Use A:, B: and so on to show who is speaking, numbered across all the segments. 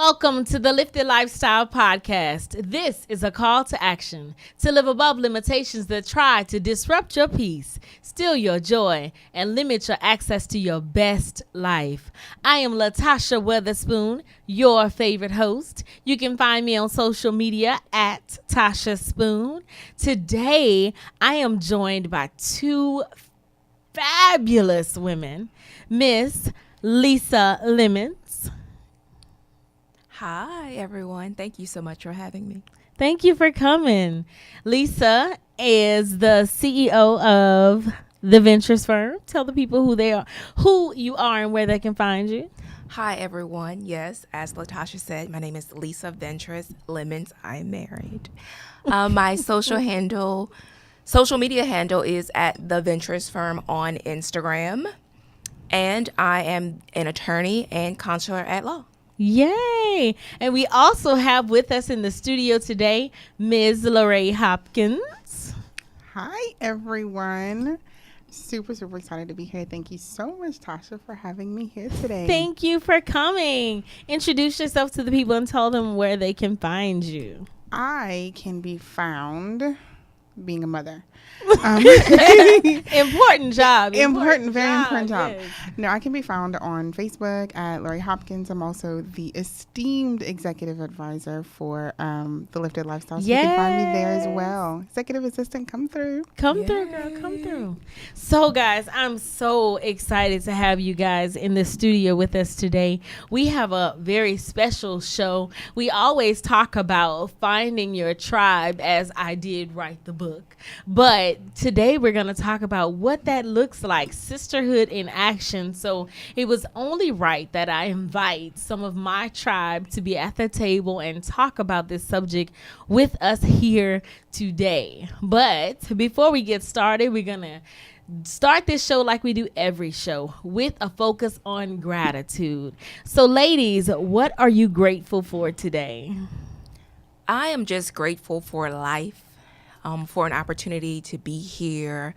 A: Welcome to the Lifted Lifestyle Podcast. This is a call to action to live above limitations that try to disrupt your peace, steal your joy, and limit your access to your best life. I am Latasha Weatherspoon, your favorite host. You can find me on social media at Tasha Spoon. Today, I am joined by two fabulous women, Miss Lisa Lemons.
B: Hi, everyone. Thank you so much for having me.
A: Thank you for coming. Lisa is the CEO of the Ventures firm. Tell the people who you are and where they can find you.
B: Hi, everyone. Yes, as Latasha said, my name is Lisa Ventures Lemons. I am married. My social media handle is at the Ventures firm on Instagram. And I am an attorney and consular at law.
A: Yay! And we also have with us in the studio today, Ms. Lorraine Hopkins.
C: Hi, everyone. Super excited to be here. Thank you so much, Tasha, for having me here today.
A: Thank you for coming. Introduce yourself to the people and tell them where they can find you.
C: I can be found being a mother.
A: Important job.
C: Very important job.
A: Yes.
C: No, I can be found on Facebook at Lori Hopkins. I'm also the esteemed executive advisor for the Lifted Lifestyle. So you can find me there as well. Executive assistant, come through.
A: Come through, girl. Come through. So, guys, I'm so excited to have you guys in the studio with us today. We have a very special show. We always talk about finding your tribe, as I did write the book. But today we're going to talk about what that looks like, sisterhood in action. So it was only right that I invite some of my tribe to be at the table and talk about this subject with us here today. But before we get started, we're going to start this show like we do every show, with a focus on gratitude. So ladies, what are you grateful for today?
B: I am just grateful for life. For an opportunity to be here,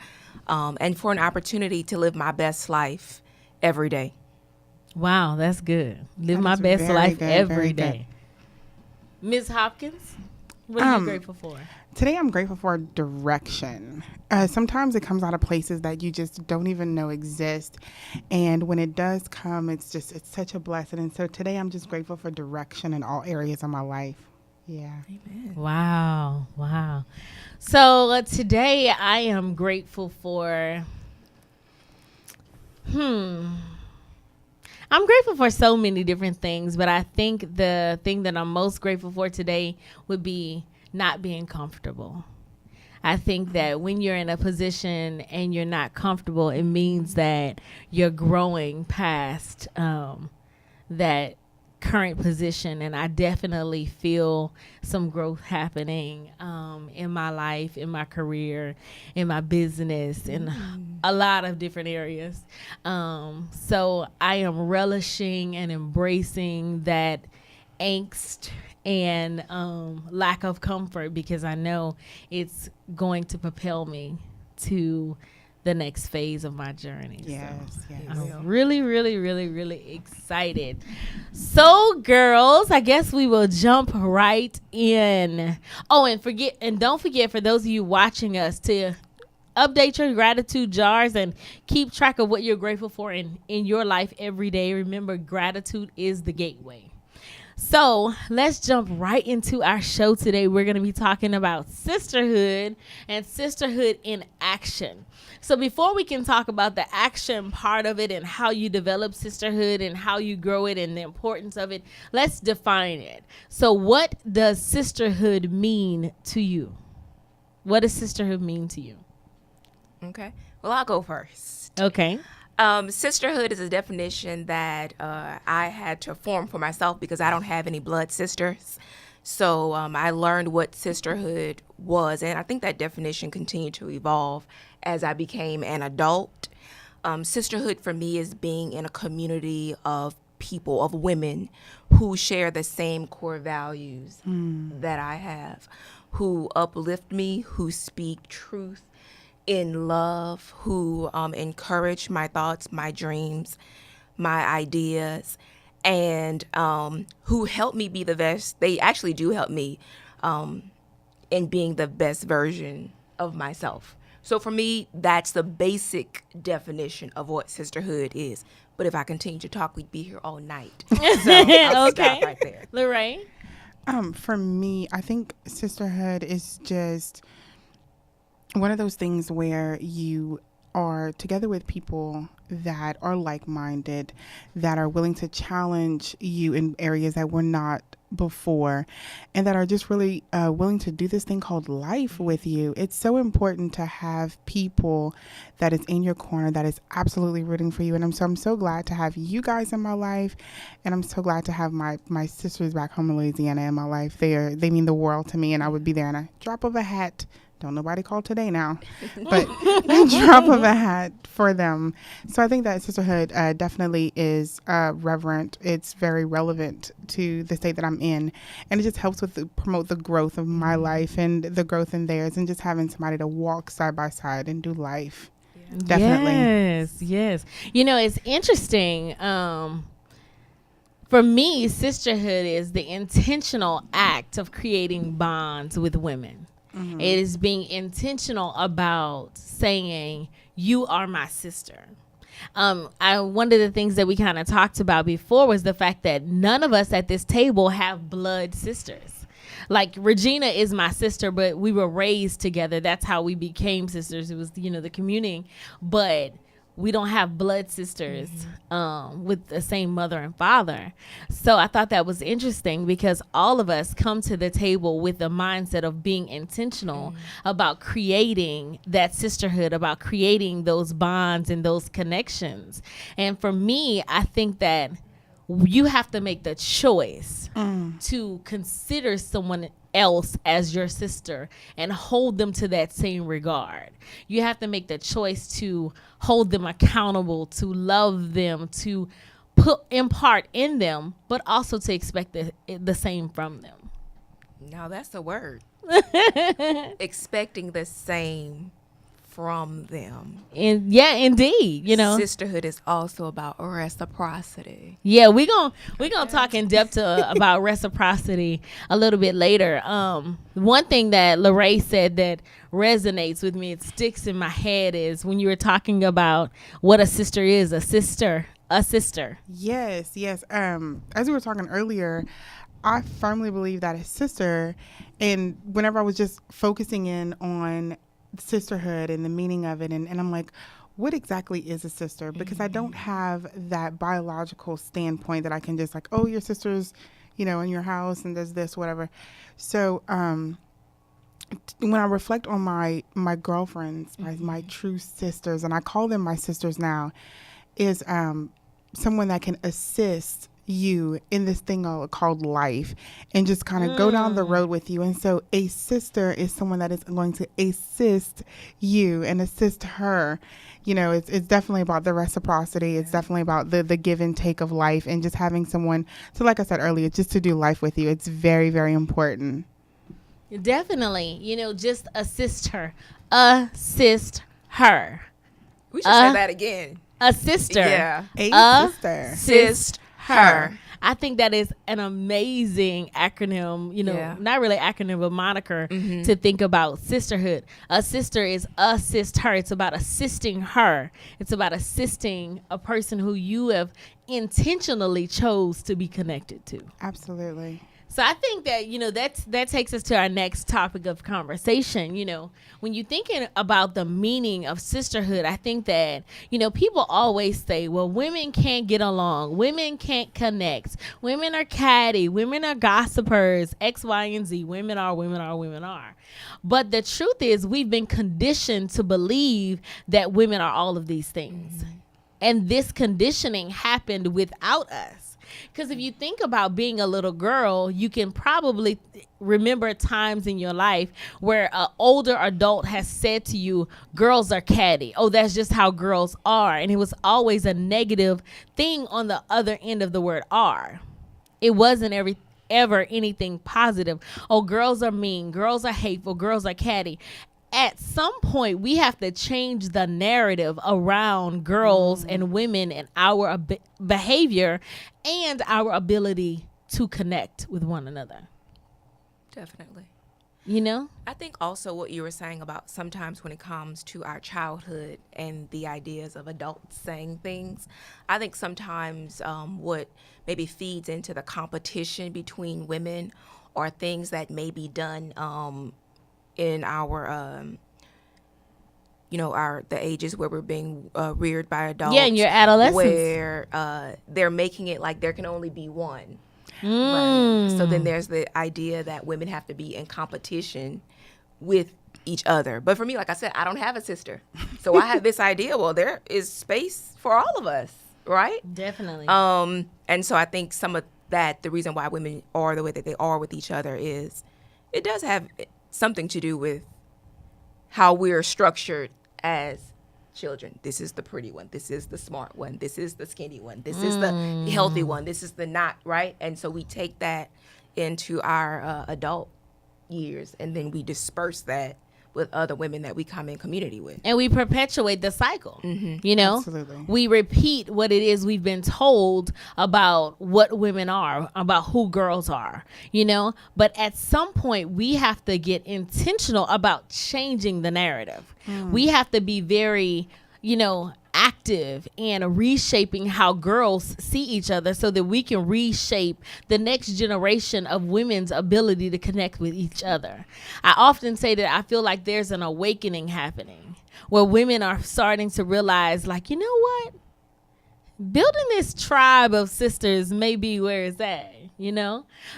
B: and for an opportunity to live my best life every day.
A: Wow, that's good. Live
C: That
A: my
C: is
A: best
C: very
A: life
C: good,
A: every
C: very
A: day. Ms. Hopkins, what are you grateful for?
C: Today I'm grateful for direction. Sometimes it comes out of places that you just don't even know exist. And when it does come, it's such a blessing. And so today I'm just grateful for direction in all areas of my life. Yeah.
B: Amen.
A: Wow. So today I am grateful for, I'm grateful for so many different things, but I think the thing that I'm most grateful for today would be not being comfortable. I think that when you're in a position and you're not comfortable, it means that you're growing past that current position, and I definitely feel some growth happening in my life, in my career, in my business, in a lot of different areas. So I am relishing and embracing that angst and lack of comfort, because I know it's going to propel me to the next phase of my journey.
C: Yes.
A: I'm really excited. So, girls, I guess we will jump right in. Oh, and don't forget, for those of you watching us, to update your gratitude jars and keep track of what you're grateful for in your life every day. Remember, gratitude is the gateway. So let's jump right into our show today. We're going to be talking about sisterhood and sisterhood in action. So before we can talk about the action part of it and how you develop sisterhood and how you grow it and the importance of it, let's define it. So what does sisterhood mean to you? What does sisterhood mean to you?
B: Okay. Well, I'll go first.
A: Okay.
B: Sisterhood is a definition that I had to form for myself because I don't have any blood sisters. So I learned what sisterhood was, and I think that definition continued to evolve as I became an adult. Sisterhood for me is being in a community of people, of women who share the same core values that I have, who uplift me, who speak truth in love, who encourage my thoughts, my dreams, my ideas, and who help me be the best. They actually do help me in being the best version of myself. So for me, that's the basic definition of what sisterhood is. But if I continue to talk, we'd be here all night. So I'll stop right there.
A: Lorraine?
C: For me, I think sisterhood is just one of those things where you are together with people that are like-minded, that are willing to challenge you in areas that were not before, and that are just really willing to do this thing called life with you. It's so important to have people that is in your corner, that is absolutely rooting for you. And I'm so glad to have you guys in my life, and I'm so glad to have my sisters back home in Louisiana in my life. They mean the world to me, and I would be there in a drop of a hat. Don't nobody call today now, but a drop of a hat for them. So I think that sisterhood definitely is reverent. It's very relevant to the state that I'm in, and it just helps promote the growth of my life and the growth in theirs, and just having somebody to walk side by side and do life. Yeah. Definitely.
A: Yes. It's interesting. For me, sisterhood is the intentional act of creating bonds with women. Mm-hmm. It is being intentional about saying, you are my sister. One of the things that we kind of talked about before was the fact that none of us at this table have blood sisters. Like, Regina is my sister, but we were raised together. That's how we became sisters. It was, the communing. But we don't have blood sisters with the same mother and father. So I thought that was interesting, because all of us come to the table with the mindset of being intentional about creating that sisterhood, about creating those bonds and those connections. And for me, I think that you have to make the choice to consider someone else as your sister and hold them to that same regard. You have to make the choice to hold them accountable, to love them, to impart in them, but also to expect the same from them.
B: Now that's a word. Expecting the same from them.
A: And yeah, indeed,
B: sisterhood is also about reciprocity.
A: Yeah, we're gonna talk in depth about reciprocity a little bit later. One thing that Lorraine said that resonates with me, it sticks in my head, is when you were talking about what a sister is. A sister.
C: Yes. As we were talking earlier, I firmly believe that a sister, and whenever I was just focusing in on sisterhood and the meaning of it, and I'm like, what exactly is a sister? Because I don't have that biological standpoint that I can just like, oh, your sister's, in your house and does this, whatever. So when I reflect on my girlfriends, my true sisters, and I call them my sisters now, is someone that can assist you in this thing called life, and just kind of go down the road with you. And so a sister is someone that is going to assist you and assist her. It's definitely about the reciprocity. It's definitely about the give and take of life, and just having someone to, like I said earlier, just to do life with you. It's very, very important.
A: Definitely. Just assist her. Assist her.
B: We should say that again.
A: A sister.
B: Yeah.
C: A sister.
A: Assist her. I think that is an amazing acronym, not really acronym, but moniker to think about sisterhood. A sister is assist her. It's about assisting her. It's about assisting a person who you have intentionally chose to be connected to.
C: Absolutely.
A: So I think that, that takes us to our next topic of conversation. When you're thinking about the meaning of sisterhood, I think that, people always say, well, women can't get along. Women can't connect. Women are catty. Women are gossipers, X, Y, and Z. Women are. But the truth is, we've been conditioned to believe that women are all of these things. And this conditioning happened without us. Because if you think about being a little girl, you can probably remember times in your life where an older adult has said to you, girls are catty. Oh, that's just how girls are. And it was always a negative thing on the other end of the word are. It wasn't ever anything positive. Oh, girls are mean. Girls are hateful. Girls are catty. at some point we have to change the narrative around girls and women and our behavior and our ability to connect with one another.
B: Definitely.
A: You know?
B: I think also what you were saying about sometimes when it comes to our childhood and the ideas of adults saying things, I think sometimes what maybe feeds into the competition between women or things that may be done in our the ages where we're being reared by adults.
A: Yeah, in your adolescence.
B: Where they're making it like there can only be one.
A: Mm.
B: Right. So then there's the idea that women have to be in competition with each other. But for me, like I said, I don't have a sister. So I have this idea, well, there is space for all of us, right?
A: Definitely.
B: And so I think some of that, the reason why women are the way that they are with each other is it does have something to do with how we're structured as children. This is the pretty one. This is the smart one. This is the skinny one. This is the healthy one. This is the not, right? And so we take that into our adult years, and then we disperse that with other women that we come in community with.
A: And we perpetuate the cycle. You know?
C: Absolutely.
A: We repeat what it is we've been told about what women are, about who girls are, you know? But at some point, we have to get intentional about changing the narrative. We have to be very, active and reshaping how girls see each other so that we can reshape the next generation of women's ability to connect with each other. I often say that I feel like there's an awakening happening where women are starting to realize, like, you know what? Building this tribe of sisters may be where it's at,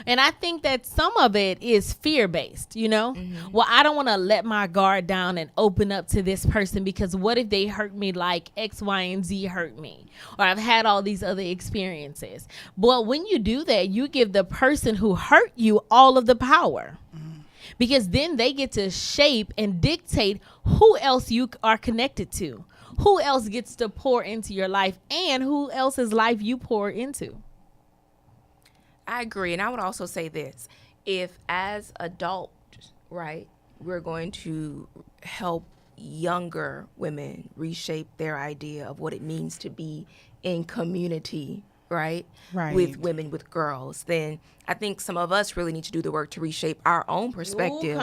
A: And I think that some of it is fear-based, Well, I don't want to let my guard down and open up to this person because what if they hurt me like X, Y, and Z hurt me? Or I've had all these other experiences. But when you do that, you give the person who hurt you all of the power. Because then they get to shape and dictate who else you are connected to. Who else gets to pour into your life and who else's life you pour into.
B: I agree. And I would also say this. If as adults, right, we're going to help younger women reshape their idea of what it means to be in community, right, with women, with girls, then I think some of us really need to do the work to reshape our own perspective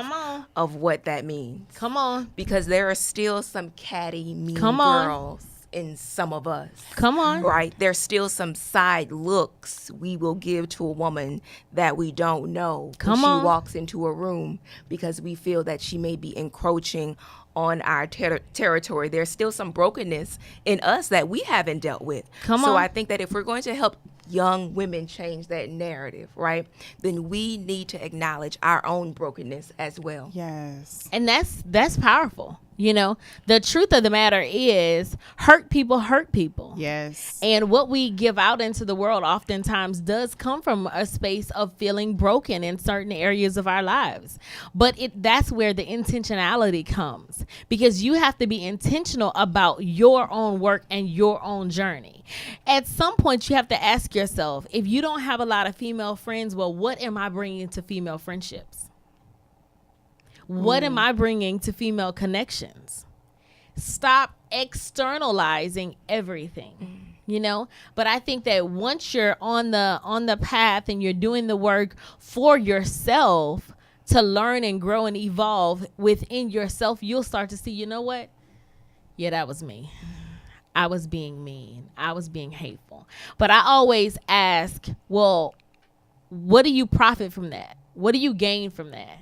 B: of what that means.
A: Come on.
B: Because there are still some catty, mean girls in some of us.
A: Come on.
B: Right? There's still some side looks we will give to a woman that we don't know when she walks into a room because we feel that she may be encroaching on our territory. There's still some brokenness in us that we haven't dealt with. So I think that if we're going to help young women change that narrative, right, then we need to acknowledge our own brokenness as well.
C: Yes.
A: And that's powerful. The truth of the matter is hurt people hurt people.
C: Yes.
A: And what we give out into the world oftentimes does come from a space of feeling broken in certain areas of our lives. But that's where the intentionality comes, because you have to be intentional about your own work and your own journey. At some point, you have to ask yourself, if you don't have a lot of female friends, well, what am I bringing to female friendships? What am I bringing to female connections? Stop externalizing everything, But I think that once you're on the path and you're doing the work for yourself to learn and grow and evolve within yourself, you'll start to see, you know what? Yeah, that was me. I was being mean. I was being hateful. But I always ask, well, what do you profit from that? What do you gain from that?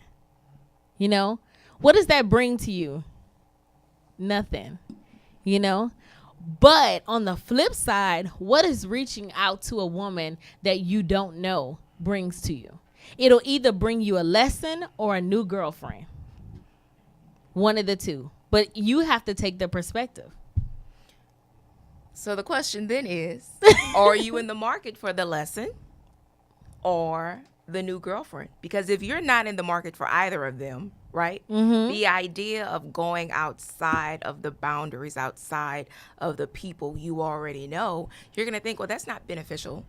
A: What does that bring to you? Nothing, But on the flip side, what is reaching out to a woman that you don't know brings to you? It'll either bring you a lesson or a new girlfriend. One of the two. But you have to take the perspective.
B: So the question then is, are you in the market for the lesson or the new girlfriend? Because if you're not in the market for either of them, right, the idea of going outside of the boundaries, outside of the people you already know, you're going to think, well, that's not beneficial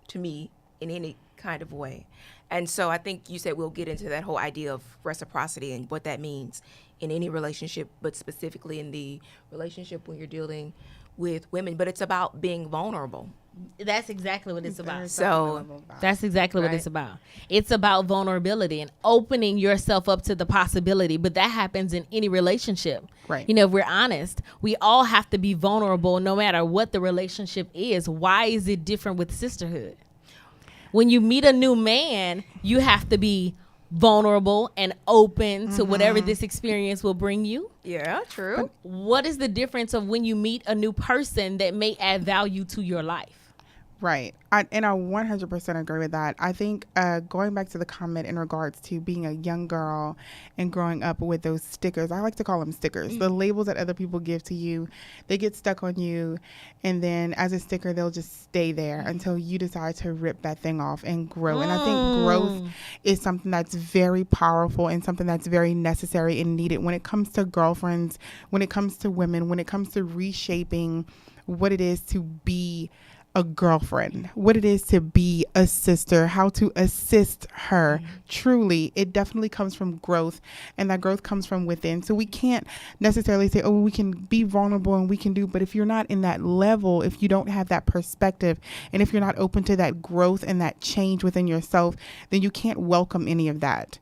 B: to me in any kind of way. And so I think you said we'll get into that whole idea of reciprocity and what that means in any relationship, but specifically in the relationship when you're dealing with women. But it's about being vulnerable.
A: That's exactly what it's about.
B: So
A: that's exactly what it's about. It's about vulnerability and opening yourself up to the possibility. But that happens in any relationship.
C: Right.
A: You know, if we're honest, we all have to be vulnerable no matter what the relationship is. Why is it different with sisterhood? When you meet a new man, you have to be vulnerable and open to whatever this experience will bring you.
B: Yeah, true.
A: What is the difference of when you meet a new person that may add value to your life?
C: Right. And I 100% agree with that. I think going back to the comment in regards to being a young girl and growing up with those stickers, I like to call them stickers, the labels that other people give to you, they get stuck on you. And then as a sticker, they'll just stay there until you decide to rip that thing off and grow. And I think growth is something that's very powerful and something that's very necessary and needed when it comes to girlfriends, when it comes to women, when it comes to reshaping what it is to be a girlfriend, what it is to be a sister, how to assist her. Truly, it definitely comes from growth, and that growth comes from within. So we can't necessarily say, oh, we can be vulnerable and we can do, but if you're not in that level, if you don't have that perspective, and if you're not open to that growth and that change within yourself, then you can't welcome any of that.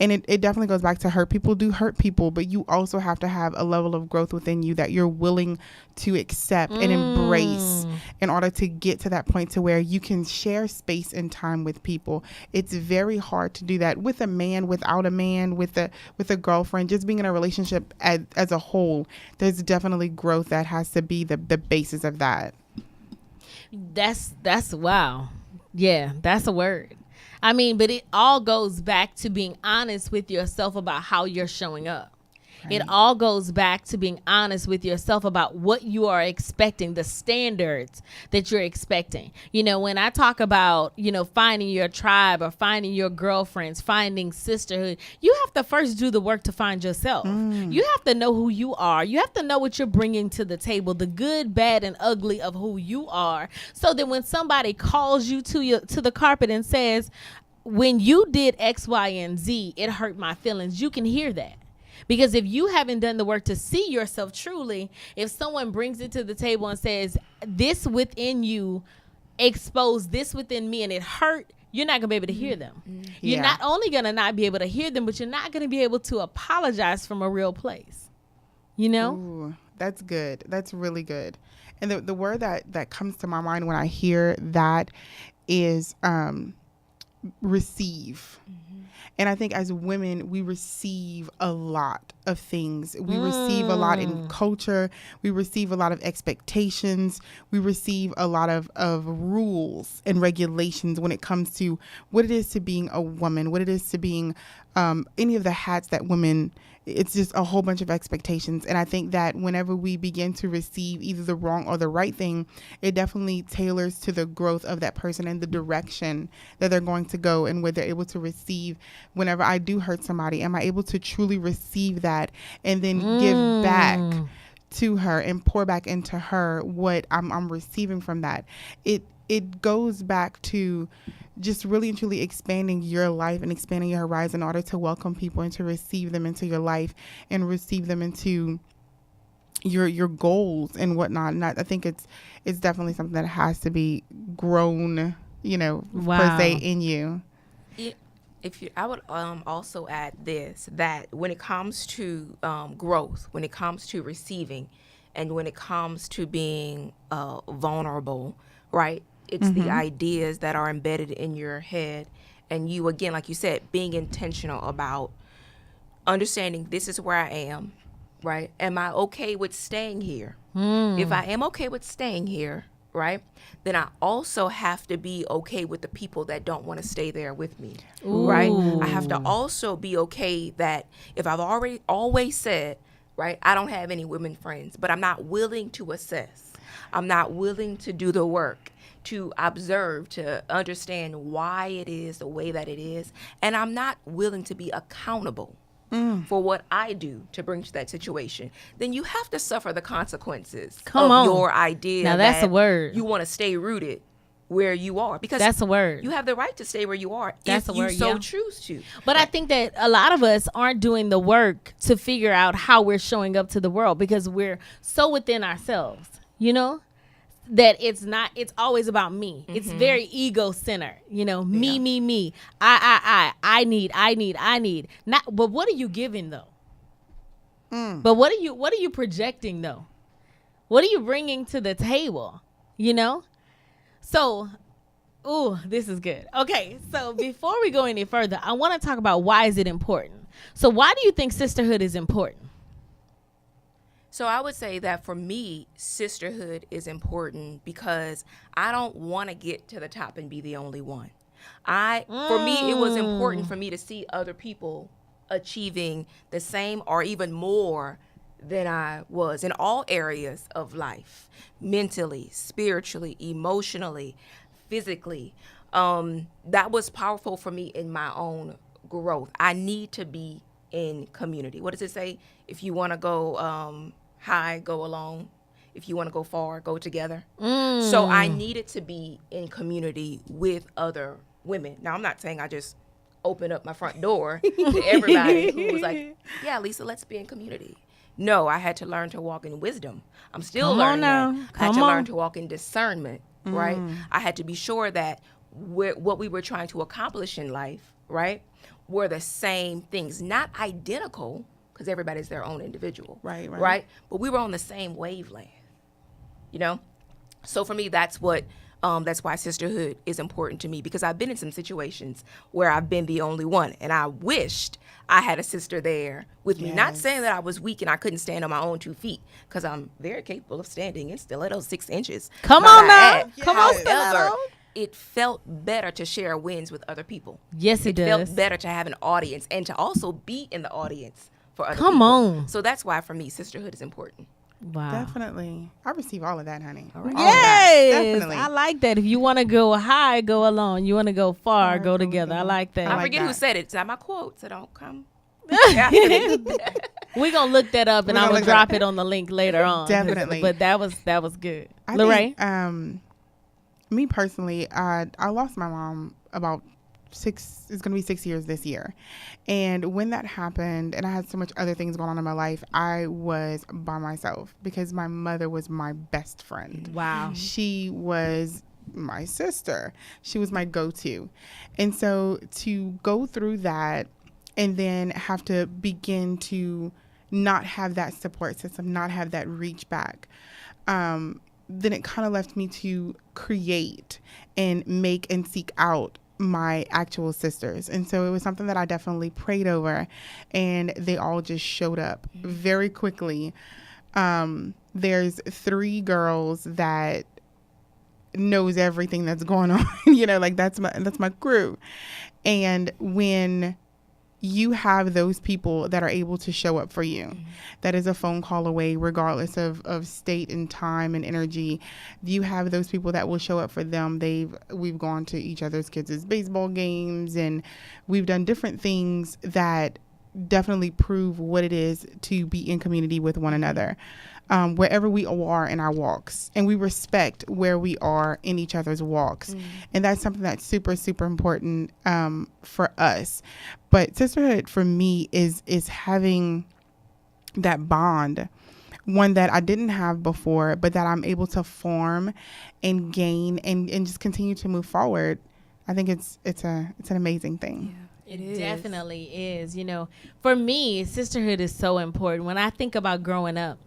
C: And it definitely goes back to hurt people do hurt people, but you also have to have a level of growth within you that you're willing to accept and embrace in order to get to that point to where you can share space and time with people. It's very hard to do that with a man, without a man, with a girlfriend, just being in a relationship as a whole. There's definitely growth that has to be the basis of that.
A: That's wow. Yeah, that's a word. I mean, but it all goes back to being honest with yourself about how you're showing up. Right. It all goes back to being honest with yourself about what you are expecting, the standards that you're expecting. You know, when I talk about, you know, finding your tribe or finding your girlfriends, finding sisterhood, you have to first do the work to find yourself. You have to know who you are. You have to know what you're bringing to the table, the good, bad, and ugly of who you are. So that when somebody calls you to the carpet and says, when you did X, Y, and Z, it hurt my feelings, you can hear that. Because if you haven't done the work to see yourself truly, if someone brings it to the table and says, this within you exposed this within me and it hurt, you're not going to be able to hear them. You're not only going to not be able to hear them, but you're not going to be able to apologize from a real place. You know?
C: Ooh, that's good. That's really good. And the word that comes to my mind when I hear that is receive. And I think as women, we receive a lot of things. We receive a lot in culture. We receive a lot of expectations. We receive a lot of rules and regulations when it comes to what it is to being a woman, what it is to being any of the hats that women, it's just a whole bunch of expectations. And I think that whenever we begin to receive either the wrong or the right thing, it definitely tailors to the growth of that person and the direction that they're going to go and where they're able to receive. Whenever I do hurt somebody, am I able to truly receive that and then give back to her and pour back into her what I'm receiving from that? It goes back to just really and truly expanding your life and expanding your horizon in order to welcome people and to receive them into your life and receive them into your goals and whatnot. And I think it's definitely something that has to be grown, per se in you.
B: I would also add this, that when it comes to growth, when it comes to receiving, and when it comes to being vulnerable, right? It's the ideas that are embedded in your head. And you, again, like you said, being intentional about understanding this is where I am, right? Am I okay with staying here? If I am okay with staying here, right, then I also have to be okay with the people that don't want to stay there with me, right? I have to also be okay that if I've always said, right, I don't have any women friends, but I'm not willing to assess. I'm not willing to do the work, to observe, to understand why it is the way that it is. And I'm not willing to be accountable for what I do to bring to that situation. Then you have to suffer the consequences of your idea.
A: Now that's a word.
B: You want to stay rooted where you are, because
A: That's a word.
B: You have the right to stay where you are
A: That's
B: if
A: a word,
B: you so
A: yeah.
B: choose to.
A: But I think that a lot of us aren't doing the work to figure out how we're showing up to the world because we're so within ourselves, you know, that it's always about me. It's very ego-centered, you know, me. I need. Not, but what are you giving though? But what are you projecting though? What are you bringing to the table, you know? So, ooh, this is good. Okay, so before we go any further, I want to talk about why is it important. So why do you think sisterhood is important?
B: So I would say that for me, sisterhood is important because I don't want to get to the top and be the only one. For me, it was important for me to see other people achieving the same or even more than I was in all areas of life, mentally, spiritually, emotionally, physically. That was powerful for me in my own growth. I need to be in community. What does it say? If you want to go high, go alone. If you want to go far, go together. So I needed to be in community with other women. Now, I'm not saying I just opened up my front door to everybody who was like, yeah, Lisa, let's be in community. No, I had to learn to walk in wisdom. I'm still learning that. I had to learn to walk in discernment, right? I had to be sure that what we were trying to accomplish in life, right, were the same things, not identical, because everybody's their own individual, right? But we were on the same wavelength, you know? So for me, that's why sisterhood is important to me, because I've been in some situations where I've been the only one, and I wished I had a sister there with me. Not saying that I was weak and I couldn't stand on my own 2 feet, because I'm very capable of standing in stilettos 6 inches.
A: Come on now. Come on,
B: However, it felt better to share wins with other people.
A: Yes, it does.
B: It felt better to have an audience and to also be in the audience for other people.
A: Come on.
B: So that's why, for me, sisterhood is important.
A: Wow.
C: Definitely. I receive all of that, honey. All right.
A: Yes,
C: Definitely.
A: I like that. If you want to go high, go alone. You want to go far, go together. I like that.
B: I forget who
C: that.
B: said it. It's not my quote, so don't come.
A: We're going to look that up, and I'm going to drop it on the link later on.
C: Definitely.
A: But that was good.
C: I
A: Lorraine?
C: think, me personally, I lost my mom about it's going to be 6 years this year. And when that happened, and I had so much other things going on in my life, I was by myself because my mother was my best friend.
A: Wow.
C: She was my sister. She was my go-to. And so to go through that and then have to begin to not have that support system, not have that reach back, then it kind of left me to create and make and seek out my actual sisters. And so it was something that I definitely prayed over, and they all just showed up very quickly. There's 3 girls that knows everything that's going on, you know, like that's my crew. And when you have those people that are able to show up for you, that is a phone call away, regardless of state and time and energy. You have those people that will show up for them. We've gone to each other's kids' baseball games, and we've done different things that definitely prove what it is to be in community with one another, wherever we are in our walks, and we respect where we are in each other's walks. And that's something that's super, super important for us. But sisterhood for me is having that bond, one that I didn't have before, but that I'm able to form and gain and just continue to move forward. I think it's an amazing thing.
B: Yeah.
A: It definitely is. You know, for me, sisterhood is so important. When I think about growing up,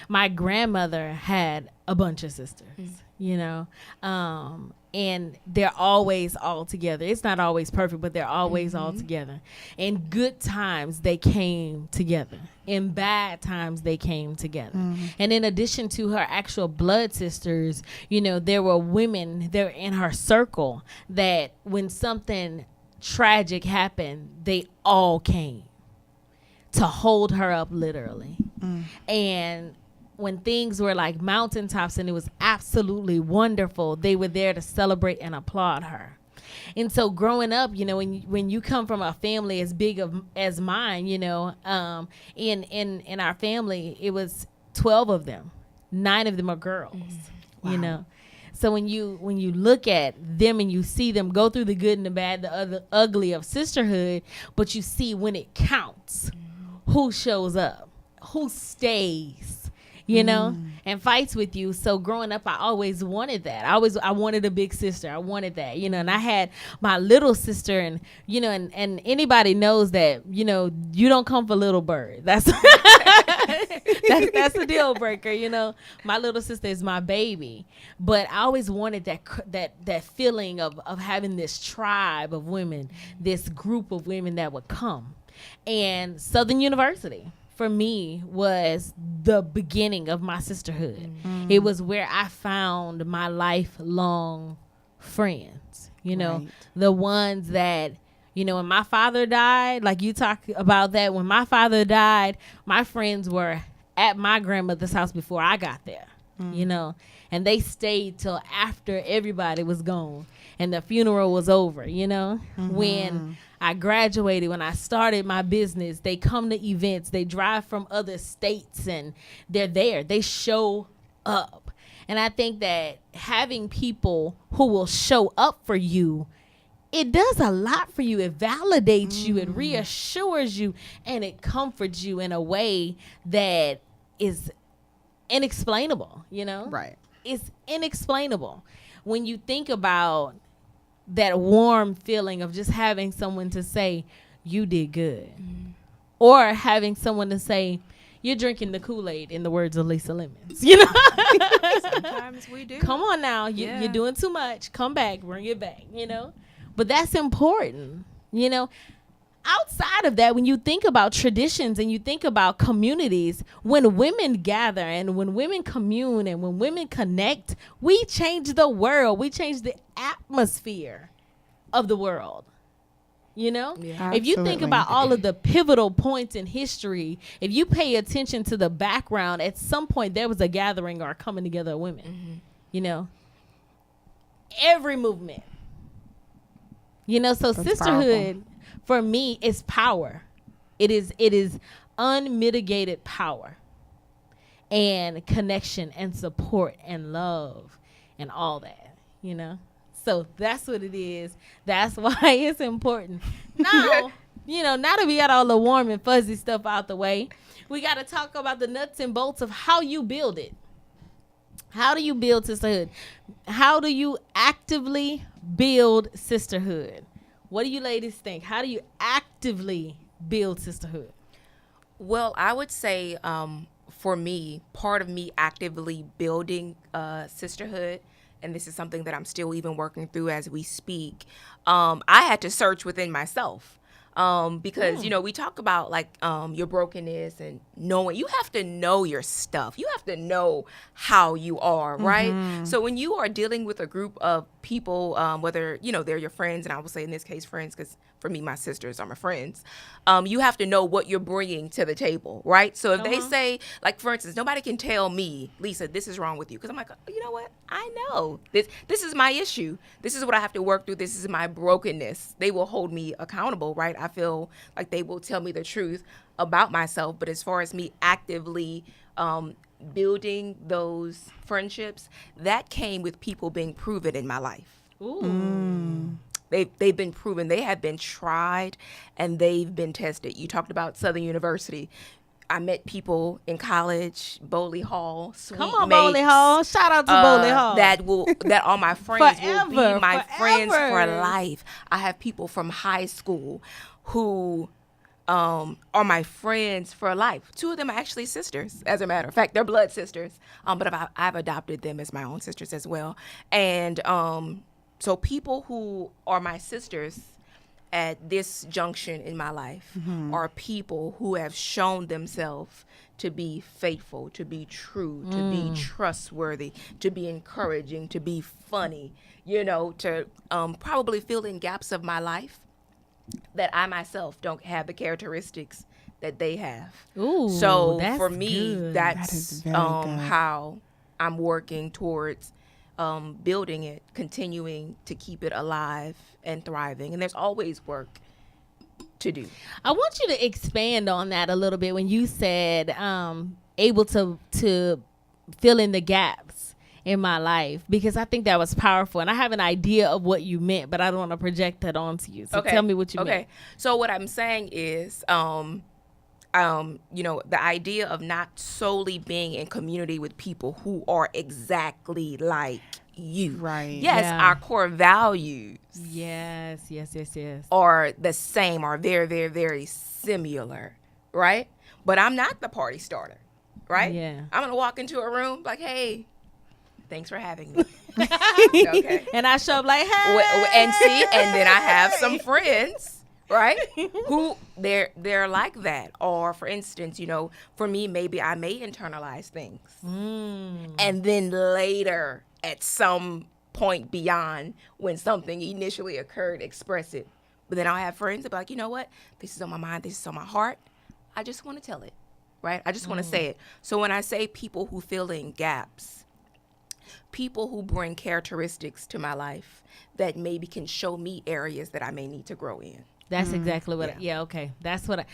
A: my grandmother had a bunch of sisters, you know, and they're always all together. It's not always perfect, but they're always all together. In good times, they came together. In bad times, they came together. And in addition to her actual blood sisters, you know, there were women there in her circle that when something tragic happened, they all came to hold her up, literally. And when things were like mountaintops and it was absolutely wonderful, they were there to celebrate and applaud her. And so growing up, you know, when you come from a family as big as mine, you know, in our family, it was 12 of them. 9 of them are girls, you know. So when you look at them and you see them go through the good and the bad, the other ugly of sisterhood, but you see when it counts, who shows up, who stays, you know, and fights with you. So growing up, I always wanted that. I wanted a big sister. I wanted that, you know, and I had my little sister, and, you know, and anybody knows that, you know, you don't come for little bird. That's that's a deal breaker, you know. My little sister is my baby, but I always wanted that feeling of having this tribe of women, this group of women that would come. And Southern University, for me, was the beginning of my sisterhood. It was where I found my lifelong friends, you know,
C: Right.
A: the ones that, you know, when my father died, like you talk about that, when my father died, my friends were at my grandmother's house before I got there, you know, and they stayed till after everybody was gone and the funeral was over, you know. When I graduated, when I started my business, they come to events, they drive from other states, and they're there. They show up. And I think that having people who will show up for you, it does a lot for you. It validates you, it reassures you, and it comforts you in a way that is inexplainable, you know?
C: Right.
A: It's inexplainable. When you think about that warm feeling of just having someone to say, you did good. Or having someone to say, you're drinking the Kool-Aid, in the words of Lisa Lemons. You know?
B: Sometimes we do.
A: Come on now. You're doing too much. Come back. Bring it back, you know? But that's important, you know? Outside of that, when you think about traditions and you think about communities, when women gather and when women commune and when women connect, we change the world. We change the atmosphere of the world. You know,
B: Yeah.
A: if you think
C: Absolutely.
A: about all of the pivotal points in history, if you pay attention to the background, at some point there was a gathering or a coming together of women. You know, every movement. You know, so
C: That's
A: sisterhood for me is power. It is unmitigated power and connection and support and love and all that, you know. So that's what it is. That's why it's important. Now, you know, now that we got all the warm and fuzzy stuff out the way, we got to talk about the nuts and bolts of how you build it. How do you build sisterhood? How do you actively build sisterhood? What do you ladies think? How do you actively build sisterhood?
B: Well, I would say for me, part of me actively building sisterhood, and this is something that I'm still even working through as we speak, I had to search within myself. Because, you know, we talk about like your brokenness and knowing, you have to know your stuff. You have to know how you are, right? So when you are dealing with a group of people, whether, you know, they're your friends, and I will say in this case friends, because for me, my sisters are my friends, you have to know what you're bringing to the table, right? So if they say, like, for instance, nobody can tell me, Lisa, this is wrong with you. Because I'm like, you know what? I know. This is my issue. This is what I have to work through. This is my brokenness. They will hold me accountable, right? I feel like they will tell me the truth about myself. But as far as me actively building those friendships, that came with people being proven in my life.
A: Ooh.
B: They've been proven. They have been tried and they've been tested. You talked about Southern University. I met people in college, Bowley Hall, sweet
A: Come on,
B: mates,
A: Bowley Hall. Shout out to Bowley Hall.
B: that are my friends will be
A: Forever,
B: my friends for
A: forever.
B: life. I have people from high school who are my friends for life. Two of them are actually sisters, as a matter of fact. They're blood sisters, but I've adopted them as my own sisters as well. And so people who are my sisters at this junction in my life are people who have shown themselves to be faithful, to be true, to be trustworthy, to be encouraging, to be funny, you know, to probably fill in gaps of my life that I myself don't have the characteristics that they have.
A: Ooh,
B: So
A: that's
B: for me,
A: good.
C: That
B: that's
C: is very good.
B: how I'm working towards building it, continuing to keep it alive and thriving. And there's always work to do.
A: I want you to expand on that a little bit when you said able to fill in the gaps in my life, because I think that was powerful, and I have an idea of what you meant, but I don't want to project that onto you. So tell me what you meant.
B: So what I'm saying is, the idea of not solely being in community with people who are exactly like you.
C: Right.
B: Yes,
A: Yeah.
B: our core values
A: Yes.
B: are the same, are very, very, very similar, right? But I'm not the party starter, right?
A: Yeah.
B: I'm going to walk into a room like, hey, thanks for having me. Okay.
A: And I show up like, hey.
B: And then I have some friends, right, who they're like that. Or for instance, for me, maybe I may internalize things, and then later at some point beyond when something initially occurred, express it. But then I'll have friends that be like, you know what, this is on my mind, this is on my heart, I just want to tell it, right? I just want to say it. So when I say people who fill in gaps, people who bring characteristics to my life that maybe can show me areas that I may need to grow in.
A: That's exactly what. Okay. That's what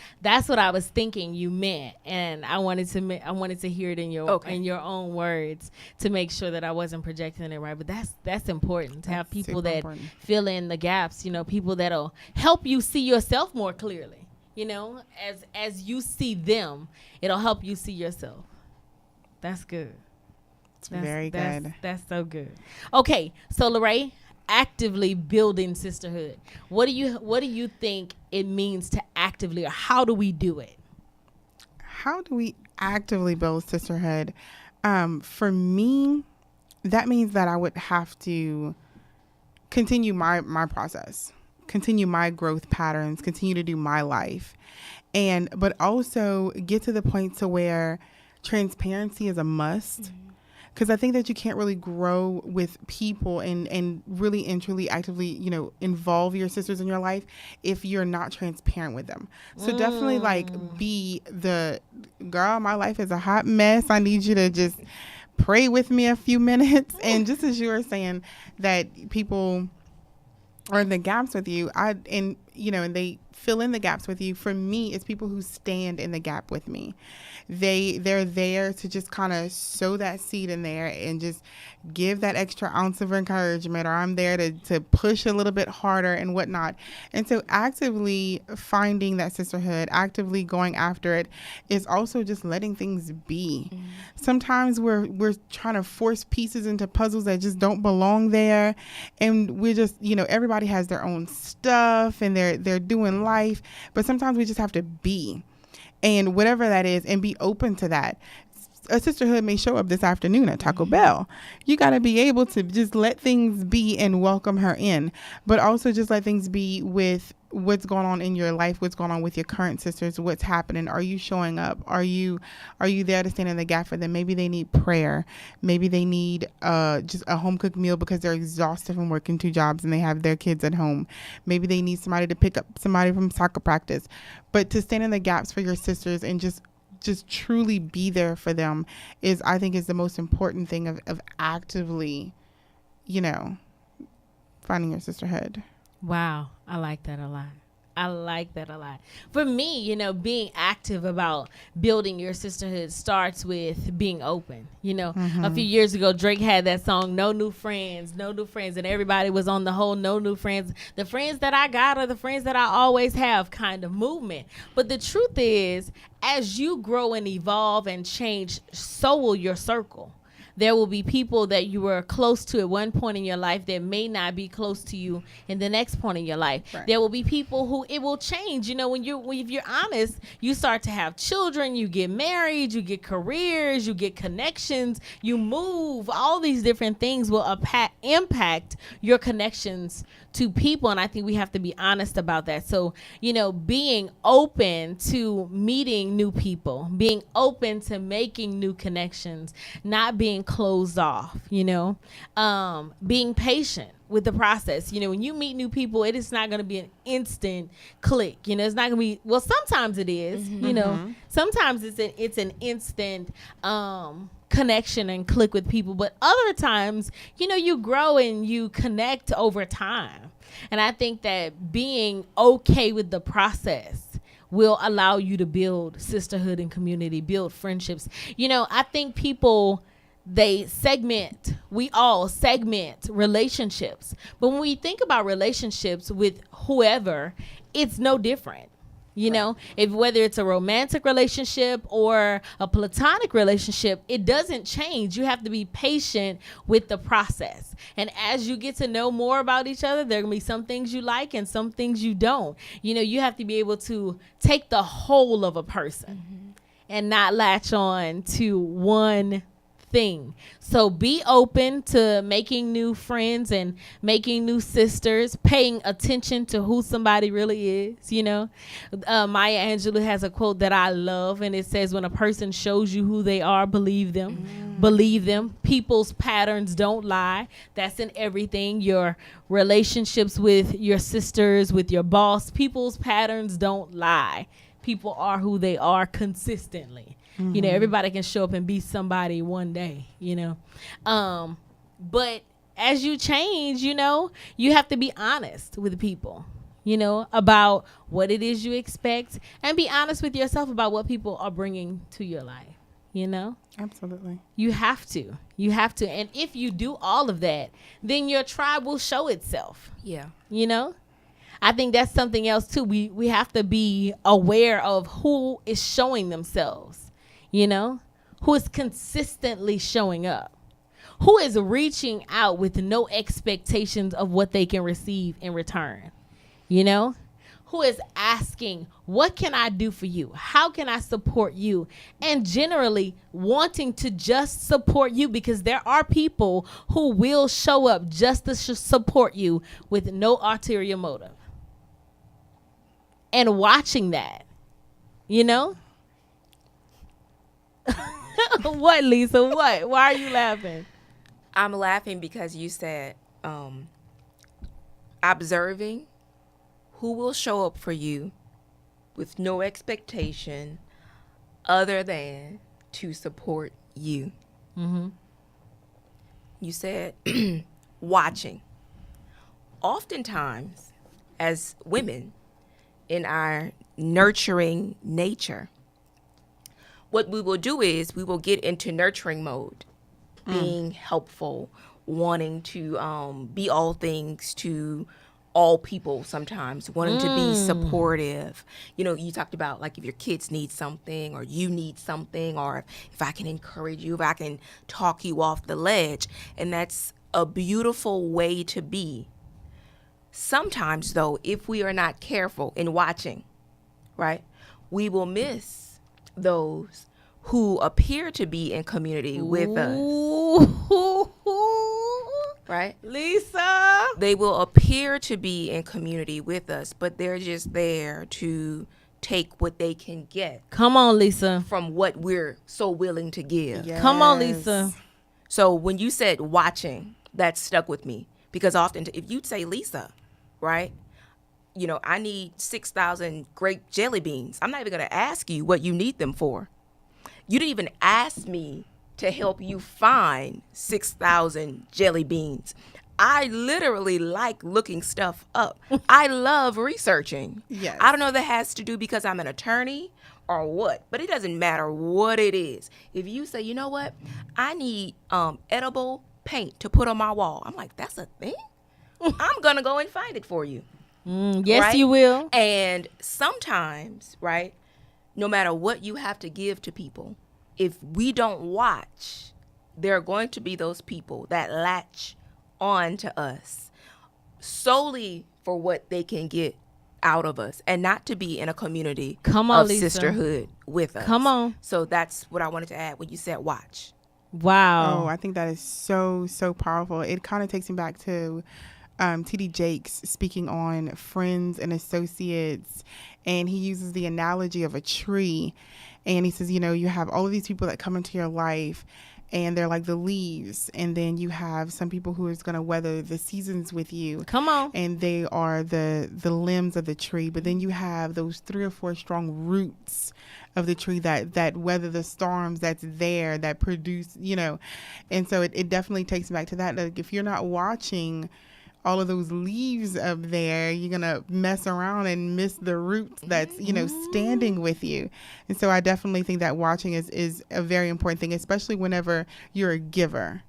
A: I was thinking you meant, and I wanted to hear it in your own words to make sure that I wasn't projecting it right. But that's important to have people that fill in the gaps. People that'll help you see yourself more clearly. As you see them, it'll help you see yourself. That's good.
C: It's very good.
A: That's so good. Okay, so Lorraine, actively building sisterhood. What do you think it means to actively, or how do we do it?
C: How do we actively build sisterhood? For me, that means that I would have to continue my process, continue my growth patterns, continue to do my life, but also get to the point to where transparency is a must. Because I think that you can't really grow with people and really and truly actively, involve your sisters in your life if you're not transparent with them. So definitely be the girl, my life is a hot mess. I need you to just pray with me a few minutes. And just as you were saying that people are in the gaps with you, and they fill in the gaps with you. For me, it's people who stand in the gap with me. They're there to just kind of sow that seed in there and just give that extra ounce of encouragement, or I'm there to push a little bit harder and whatnot. And so actively finding that sisterhood, actively going after it, is also just letting things be. Sometimes we're trying to force pieces into puzzles that just don't belong there, and we're just, everybody has their own stuff and they're doing life, but sometimes we just have to be. And whatever that is, and be open to that. A sisterhood may show up this afternoon at Taco Bell. You got to be able to just let things be and welcome her in, but also just let things be with what's going on in your life, what's going on with your current sisters, what's happening. Are you showing up? Are you there to stand in the gap for them? Maybe they need prayer. Maybe they need just a home cooked meal because they're exhausted from working 2 jobs and they have their kids at home. Maybe they need somebody to pick up somebody from soccer practice. But to stand in the gaps for your sisters and just truly be there for them I think is the most important thing of actively, finding your sisterhood.
A: Wow. I like that a lot. For me, being active about building your sisterhood starts with being open. A few years ago, Drake had that song, No New Friends, and everybody was on the whole no new friends. The friends that I got are the friends that I always have kind of movement. But the truth is, as you grow and evolve and change, so will your circle. There will be people that you were close to at one point in your life that may not be close to you in the next point in your life. Right. There will be people who it will change. If you're honest, you start to have children, you get married, you get careers, you get connections, you move. All these different things will impact your connections to people, and I think we have to be honest about that. So, being open to meeting new people, being open to making new connections, not being closed off, being patient with the process. When you meet new people, it is not going to be an instant click. It's not going to be, well, sometimes it is, sometimes it's an instant connection and click with people, but other times, you grow and you connect over time. And I think that being okay with the process will allow you to build sisterhood and community, build friendships. I think people we all segment relationships. But when we think about relationships with whoever, it's no different. You know, if whether it's a romantic relationship or a platonic relationship, it doesn't change. You have to be patient with the process. And as you get to know more about each other, there are going to be some things you like and some things you don't. You know, you have to be able to take the whole of a person and not latch on to one thing. So be open to making new friends and making new sisters, paying attention to who somebody really is. You know, Maya Angelou has a quote that I love, and it says, when a person shows you who they are, believe them. Believe them. People's patterns don't lie. That's in everything. Your relationships with your sisters, with your boss, people's patterns don't lie. People are who they are consistently. You know, everybody can show up and be somebody one day, you know. But as you change, you know, you have to be honest with people, you know, about what it is you expect, and be honest with yourself about what people are bringing to your life, you know.
C: Absolutely.
A: You have to. And if you do all of that, then your tribe will show itself.
B: Yeah.
A: You know. I think that's something else too. We have to be aware of who is showing themselves. You know, who is consistently showing up, who is reaching out with no expectations of what they can receive in return, you know, who is asking, what can I do for you? How can I support you? And generally wanting to just support you, because there are people who will show up just to support you with no ulterior motive. And watching that, you know. What, Lisa? What? Why are you laughing?
B: I'm laughing because you said observing who will show up for you with no expectation other than to support you. You said watching. Oftentimes, as women, in our nurturing nature, what we will do is we will get into nurturing mode, being helpful, wanting to be all things to all people sometimes, wanting to be supportive. You know, you talked about like if your kids need something or you need something, or if I can encourage you, if I can talk you off the ledge. And that's a beautiful way to be. Sometimes, though, if we are not careful in watching, right, we will miss those who appear to be in community with us. Right?
A: Lisa.
B: They will appear to be in community with us, but they're just there to take what they can get.
A: Come on, Lisa.
B: From what we're so willing to give.
C: Yes.
A: Come on, Lisa.
B: So when you said watching, that stuck with me. Because often if you'd say, Lisa, right, you know, I need 6,000 grape jelly beans. I'm not even going to ask you what you need them for. You didn't even ask me to help you find 6,000 jelly beans. I literally like looking stuff up. I love researching.
C: Yes.
B: I don't know if that has to do because I'm an attorney or what, but it doesn't matter what it is. If you say, you know what, I need edible paint to put on my wall. I'm like, that's a thing? I'm going to go and find it for you.
A: Yes,
B: right?
A: you will.
B: And sometimes, right, no matter what you have to give to people, if we don't watch, there are going to be those people that latch on to us solely for what they can get out of us and not to be in a community of
A: Lisa.
B: sisterhood with us.
A: Come on.
B: So that's what I wanted to add when you said watch.
A: Wow.
C: Oh, I think that is so powerful. It kind of takes me back to T.D. Jakes speaking on friends and associates, and he uses the analogy of a tree, and he says, you know, you have all of these people that come into your life, and they're like the leaves, and then you have some people who is going to weather the seasons with you.
A: Come on.
C: And they are the limbs of the tree, but then you have those 3 or 4 strong roots of the tree that weather the storms that's there, that produce, you know. And so it definitely takes me back to that. Like, if you're not watching all of those leaves up there, you're going to mess around and miss the roots that's, standing with you. And so I definitely think that watching is a very important thing, especially whenever you're a giver.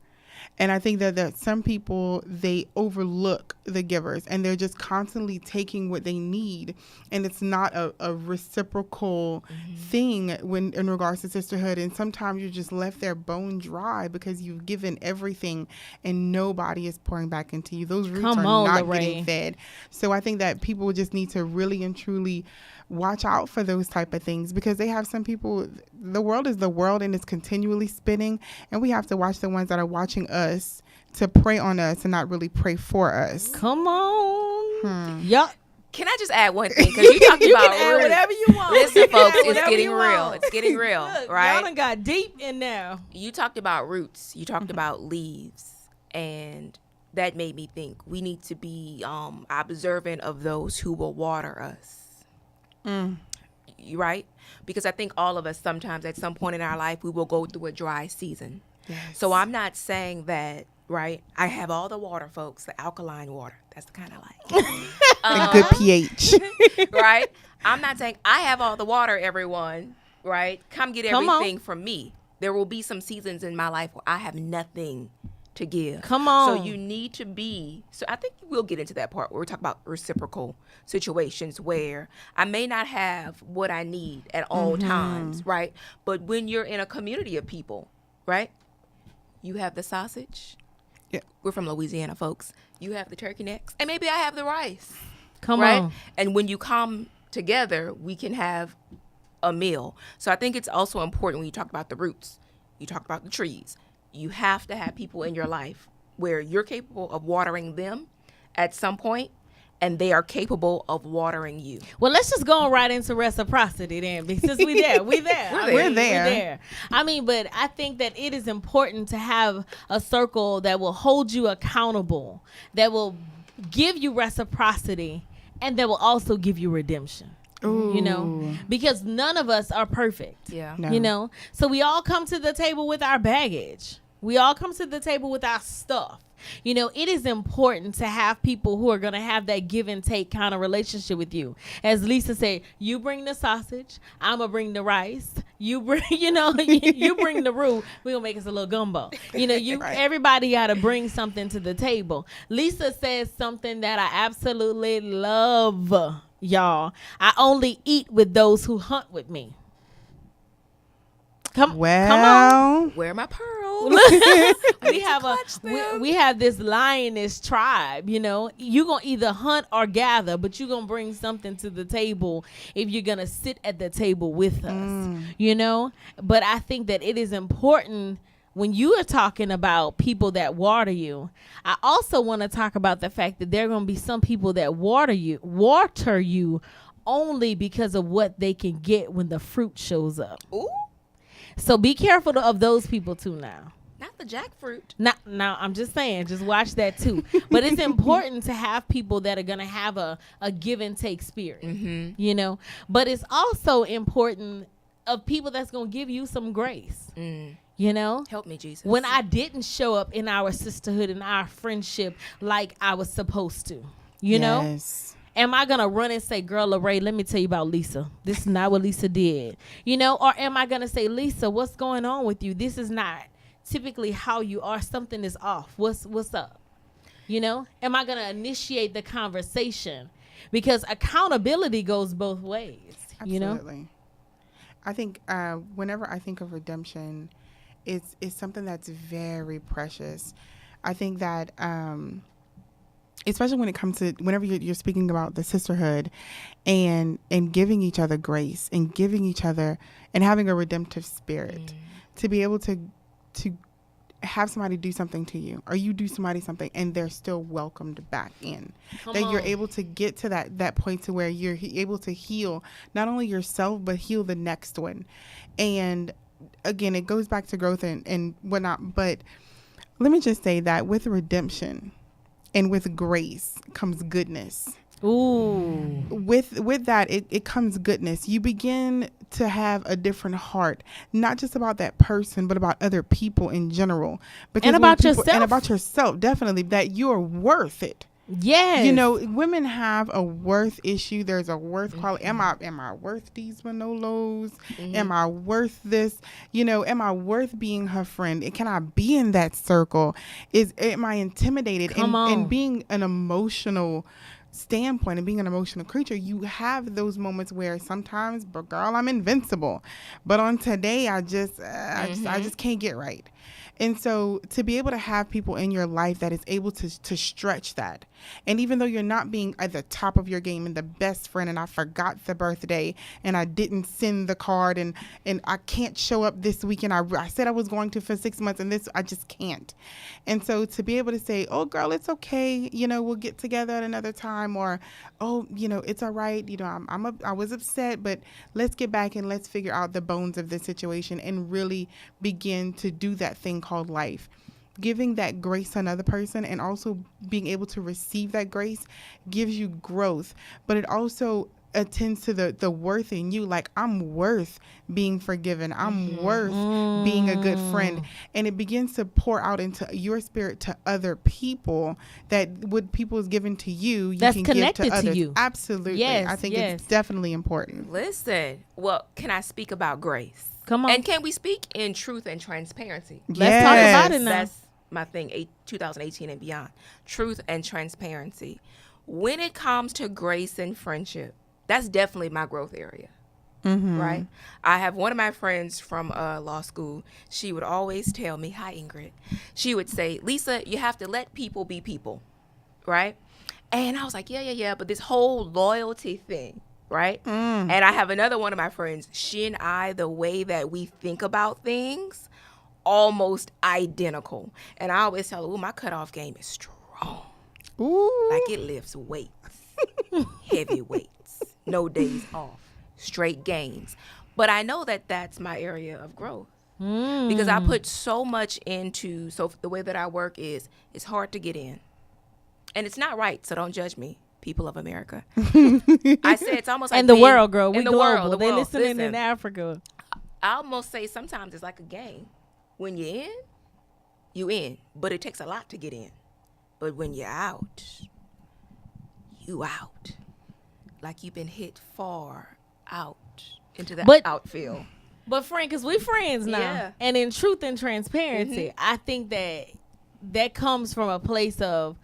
C: And I think that some people, they overlook the givers and they're just constantly taking what they need. And it's not a reciprocal thing in regards to sisterhood. And sometimes you're just left there bone dry because you've given everything and nobody is pouring back into you. Those roots are not getting fed. So I think that people just need to really and truly watch out for those type of things, because they have some people, the world is the world and it's continually spinning, and we have to watch the ones that are watching us to pray on us and not really pray for us.
A: Come on. Yup.
B: Can I just add one thing? Because you talked about
A: add whatever you want.
B: Listen, folks, it's getting real. It's getting real,
A: Look,
B: right?
A: Y'all done got deep in there.
B: You talked about roots. You talked about leaves. And that made me think we need to be observant of those who will water us. Right? Because I think all of us sometimes at some point in our life we will go through a dry season.
C: Yes.
B: So I'm not saying that, right? I have all the water, folks, the alkaline water. That's the kind I like.
C: A good pH.
B: Right? I'm not saying I have all the water, everyone. Right? Come get everything from me. There will be some seasons in my life where I have nothing to give.
A: Come on.
B: So you need to be, so I think we'll get into that part where we talk about reciprocal situations where I may not have what I need at all times, right? But when you're in a community of people, right? You have the sausage.
C: Yeah.
B: We're from Louisiana, folks. You have the turkey necks. And maybe I have the rice.
A: Come
B: right?
A: on.
B: And when you come together, we can have a meal. So I think it's also important when you talk about the roots, you talk about the trees. You have to have people in your life where you're capable of watering them at some point, and they are capable of watering you.
A: Well, let's just go right into reciprocity then, because we there. We're there. I mean, but I think that it is important to have a circle that will hold you accountable, that will give you reciprocity, and that will also give you redemption.
C: Ooh.
A: Because none of us are perfect.
B: Yeah.
C: No.
A: So we all come to the table with our baggage. We all come to the table with our stuff. It is important to have people who are going to have that give and take kind of relationship with you. As Lisa said, you bring the sausage, I'm going to bring the rice. You bring, you bring the roux. We're going to make us a little gumbo.
C: Right.
A: Everybody got to bring something to the table. Lisa says something that I absolutely love, y'all. I only eat with those who hunt with me. Come on.
B: Where are my pearls?
A: we have this lioness tribe. You gonna either hunt or gather, but you gonna bring something to the table if you're gonna sit at the table with us. But I think that it is important when you are talking about people that water you. I also want to talk about the fact that there are gonna be some people that water you only because of what they can get when the fruit shows up.
B: Ooh.
A: So be careful of those people too now.
B: Not the jackfruit.
A: Now, I'm just saying, just watch that too. But it's important to have people that are going to have a give and take spirit, But it's also important of people that's going to give you some grace,
B: Help me, Jesus.
A: When I didn't show up in our sisterhood and our friendship like I was supposed to, know? Am I going to run and say, girl, Lorraine, let me tell you about Lisa. This is not what Lisa did. Or am I going to say, Lisa, what's going on with you? This is not typically how you are. Something is off. What's up? Am I going to initiate the conversation? Because accountability goes both ways.
C: Absolutely. I think whenever I think of redemption, it's something that's very precious. I think that especially when it comes to whenever you're speaking about the sisterhood and giving each other grace and giving each other and having a redemptive spirit to be able to have somebody do something to you or you do somebody something and they're still welcomed back in. You're able to get to that point to where you're able to heal not only yourself but heal the next one. And again, it goes back to growth and whatnot. But let me just say that with redemption and with grace comes goodness.
A: Ooh.
C: With that, it comes goodness. You begin to have a different heart, not just about that person, but about other people in general.
A: And about yourself.
C: And about yourself, definitely, that you're worth it.
A: Yes.
C: You know, women have a worth issue. There's a worth quality. Am I worth these Manolos? Am I worth this? You know, am I worth being her friend? And can I be in that circle? Am I intimidated? And being an emotional standpoint and being an emotional creature, you have those moments where sometimes, but girl, I'm invincible. But on today, I just can't get right. And so to be able to have people in your life that is able to stretch that. And even though you're not being at the top of your game and the best friend, and I forgot the birthday and I didn't send the card and I can't show up this weekend. I said I was going to for 6 months and this, I just can't. And so to be able to say, oh girl, it's okay. You know, we'll get together at another time, or, oh, you know, it's all right. You know, I was upset, but let's get back and let's figure out the bones of this situation and really begin to do that thing called life. Giving that grace to another person and also being able to receive that grace gives you growth, but it also attends to the worth in you. Like, I'm worth being forgiven. I'm worth being a good friend. And it begins to pour out into your spirit to other people, that what people is given to you, you
A: that's
C: can
A: connected
C: give to others.
A: you.
C: Absolutely.
A: Yes,
C: I think it's definitely important.
B: Listen, well, can I speak about grace?
A: Come on.
B: And can we speak in truth and transparency?
A: Let's talk about it now.
B: That's my thing, 2018 and beyond. Truth and transparency. When it comes to grace and friendship, that's definitely my growth area. Right? I have one of my friends from law school. She would always tell me, hi, Ingrid. She would say, Lisa, you have to let people be people. Right? And I was like, yeah. But this whole loyalty thing, right? And I have another one of my friends. She and I, the way that we think about things, almost identical. And I always tell her, my cutoff game is strong.
C: Ooh.
B: Like, it lifts weights. Heavy weights. No days off. Straight gains. But I know that that's my area of growth. Because I put so much into, so the way that I work is, it's hard to get in. And it's not right, so don't judge me, people of America. I say it's almost like
A: in the world, girl. We
B: in the
A: global.
B: world.
A: They
B: Listen,
A: listening in Africa.
B: I almost say sometimes it's like a game. When you're in, you in. But it takes a lot to get in. But when you're out, you out. Like you've been hit far out into the outfield.
A: But friend, because we friends now.
B: Yeah.
A: And in truth and transparency, I think that comes from a place of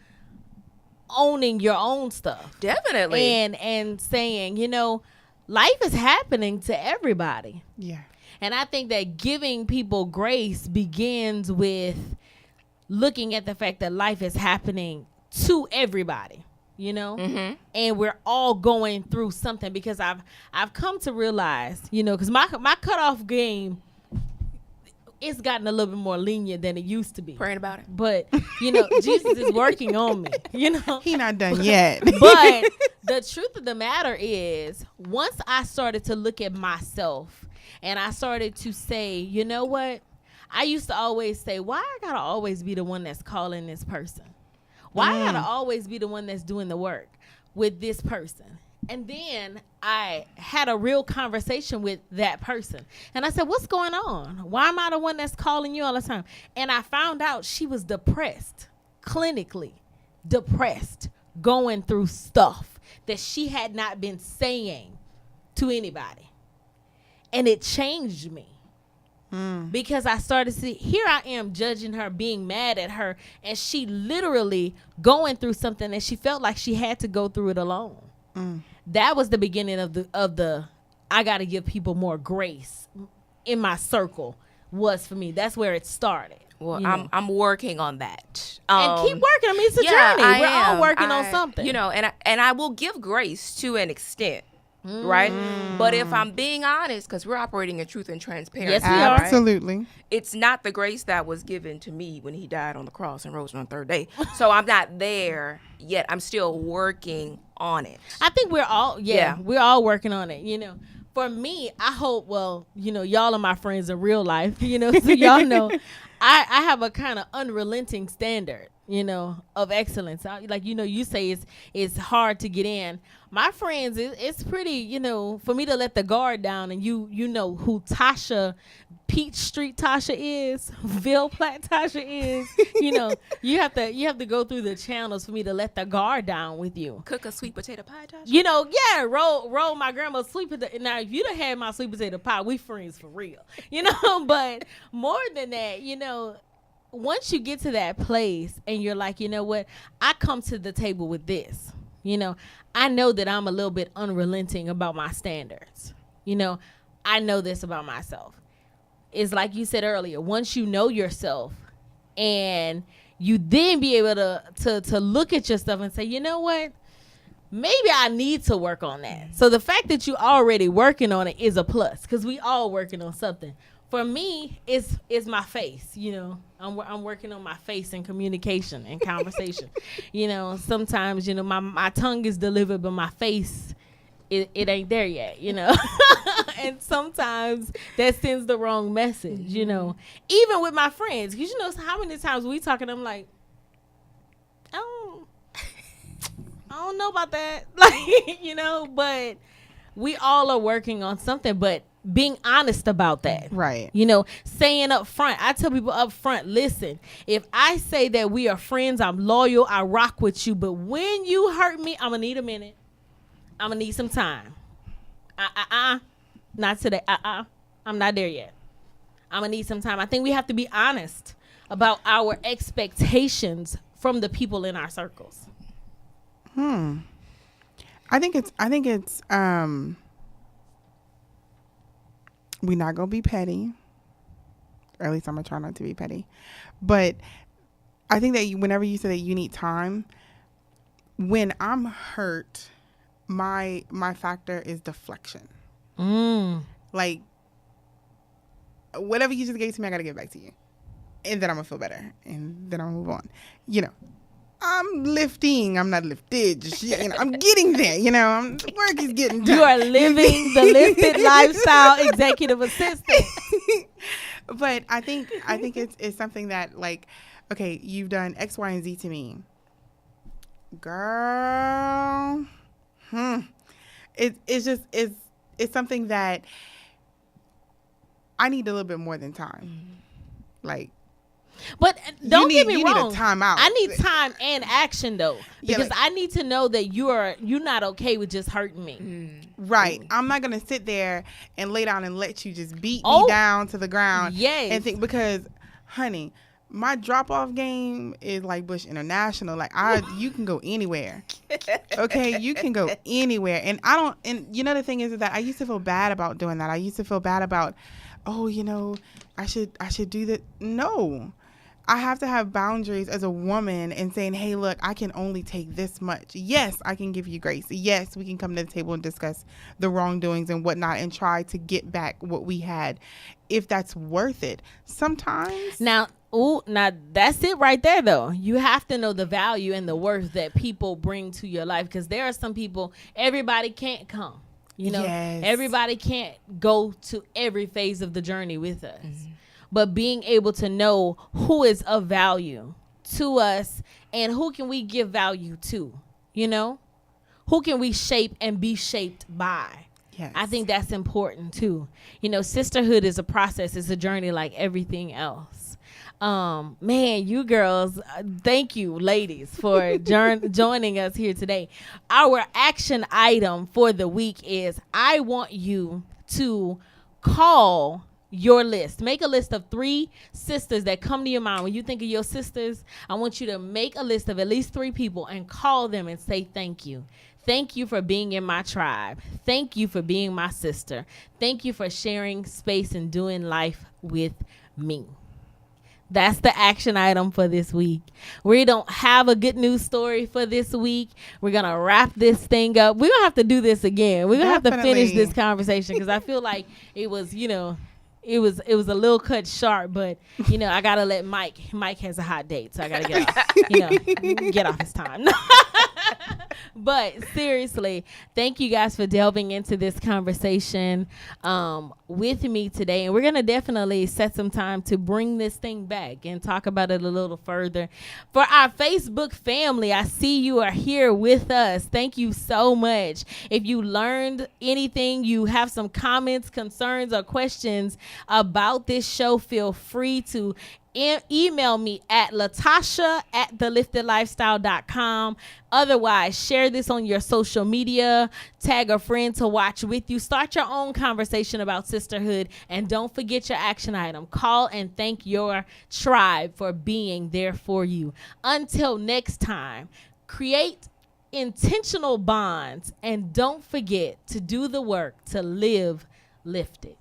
A: owning your own stuff.
B: Definitely.
A: And saying, you know, life is happening to everybody.
C: Yeah.
A: And I think that giving people grace begins with looking at the fact that life is happening to everybody, you know, and we're all going through something. Because I've come to realize, you know, because my cutoff game, it's gotten a little bit more lenient than it used to be.
B: Praying about it.
A: But, you know, Jesus is working on me, you know.
C: He not done yet.
A: But the truth of the matter is, once I started to look at myself and I started to say, you know what? I used to always say, why I gotta always be the one that's calling this person? Why I gotta always be the one that's doing the work with this person? And then I had a real conversation with that person. And I said, what's going on? Why am I the one that's calling you all the time? And I found out she was depressed, clinically depressed, going through stuff that she had not been saying to anybody. And it changed me. Because I started to see, here I am judging her, being mad at her, and she literally going through something that she felt like she had to go through it alone. That was the beginning of the I got to give people more grace in my circle was for me. That's where it started.
B: Well, I'm working on that.
A: And keep working. I mean, it's a journey. We're all working on something.
B: You know, and I will give grace to an extent. Right? But if I'm being honest, because we're operating in truth and transparency.
A: Yes, we are.
B: Right?
C: Absolutely.
B: It's not the grace that was given to me when he died on the cross and rose on the third day. So I'm not there yet. I'm still working on it.
A: I think we're all, we're all working on it. You know, for me, I hope, well, you know, y'all are my friends in real life, you know, so y'all know I have a kind of unrelenting standard. of excellence. Like, you say it's hard to get in. My friends, it's pretty, for me to let the guard down, and you know who Tasha, Peach Street Tasha is, Ville Platte Tasha is, you have to go through the channels for me to let the guard down with you.
B: Cook a sweet potato pie, Tasha?
A: Roll my grandma's sweet potato. Now, if you done had my sweet potato pie, we friends for real, but more than that, once you get to that place and you're like, you know what, I come to the table with this, I know that I'm a little bit unrelenting about my standards. I know this about myself. It's like you said earlier, once you know yourself and you then be able to look at yourself and say, you know what, maybe I need to work on that. So the fact that you already working on it is a plus, because we all working on something. For me, it's my face. I'm working on my face and communication and conversation. Sometimes my tongue is delivered, but my face it ain't there yet. And sometimes that sends the wrong message. Even with my friends, because how many times we talking, I'm like, I don't know about that, but we all are working on something, but being honest about that.
C: Right.
A: Saying up front. I tell people up front, listen, if I say that we are friends, I'm loyal, I rock with you, but when you hurt me, I'm going to need a minute. I'm going to need some time. Not today. I'm not there yet. I'm going to need some time. I think we have to be honest about our expectations from the people in our circles.
C: I think it's we're not going to be petty. Or at least I'm going to try not to be petty. But I think that whenever you say that you need time, when I'm hurt, my factor is deflection. Like, whatever you just gave to me, I got to give back to you. And then I'm going to feel better. And then I'll move on. I'm lifting. I'm not lifted. I'm getting there. Work is getting done.
A: You are living the lifted lifestyle executive assistant.
C: But I think it's something that, like, okay, you've done X, Y, and Z to me, girl. It's something that I need a little bit more than time. Like.
A: But don't get me wrong.
C: You need a timeout.
A: I need time and action, though, because I need to know that you're not okay with just hurting me.
C: Right. I'm not gonna sit there and lay down and let you just beat me down to the ground.
A: Yes.
C: And think, because, honey, my drop off game is like Bush International. Like, you can go anywhere. Okay, you can go anywhere. And I don't. And the thing is that I used to feel bad about doing that. I used to feel bad about, I should do that. No. I have to have boundaries as a woman and saying, hey, look, I can only take this much. Yes, I can give you grace. Yes, we can come to the table and discuss the wrongdoings and whatnot and try to get back what we had, if that's worth it. Sometimes.
A: Now that's it right there, though. You have to know the value and the worth that people bring to your life, because there are some people, everybody can't come.
C: Yes.
A: Everybody can't go to every phase of the journey with us. But being able to know who is of value to us and who can we give value to, who can we shape and be shaped by.
C: Yes.
A: I think that's important too. Sisterhood is a process. It's a journey like everything else. Man, you girls, thank you, ladies, for joining us here today. Our action item for the week is, I want you to call your list. Make a list of 3 sisters that come to your mind. When you think of your sisters, I want you to make a list of at least 3 people and call them and say thank you. Thank you for being in my tribe. Thank you for being my sister. Thank you for sharing space and doing life with me. That's the action item for this week. We don't have a good news story for this week. We're going to wrap this thing up. We're going to have to do this again. We're going to have to finish this conversation, because I feel like it was, it was a little cut sharp, but I gotta let Mike has a hot date, so I gotta get off, get off his time. But seriously, thank you guys for delving into this conversation with me today. And we're going to definitely set some time to bring this thing back and talk about it a little further. For our Facebook family, I see you are here with us. Thank you so much. If you learned anything, you have some comments, concerns, or questions about this show, feel free to email me at latasha@theliftedlifestyle.com. Otherwise, share this on your social media, tag a friend to watch with you, start your own conversation about sisterhood, and don't forget your action item. Call and thank your tribe for being there for you. Until next time, create intentional bonds and don't forget to do the work to live lifted.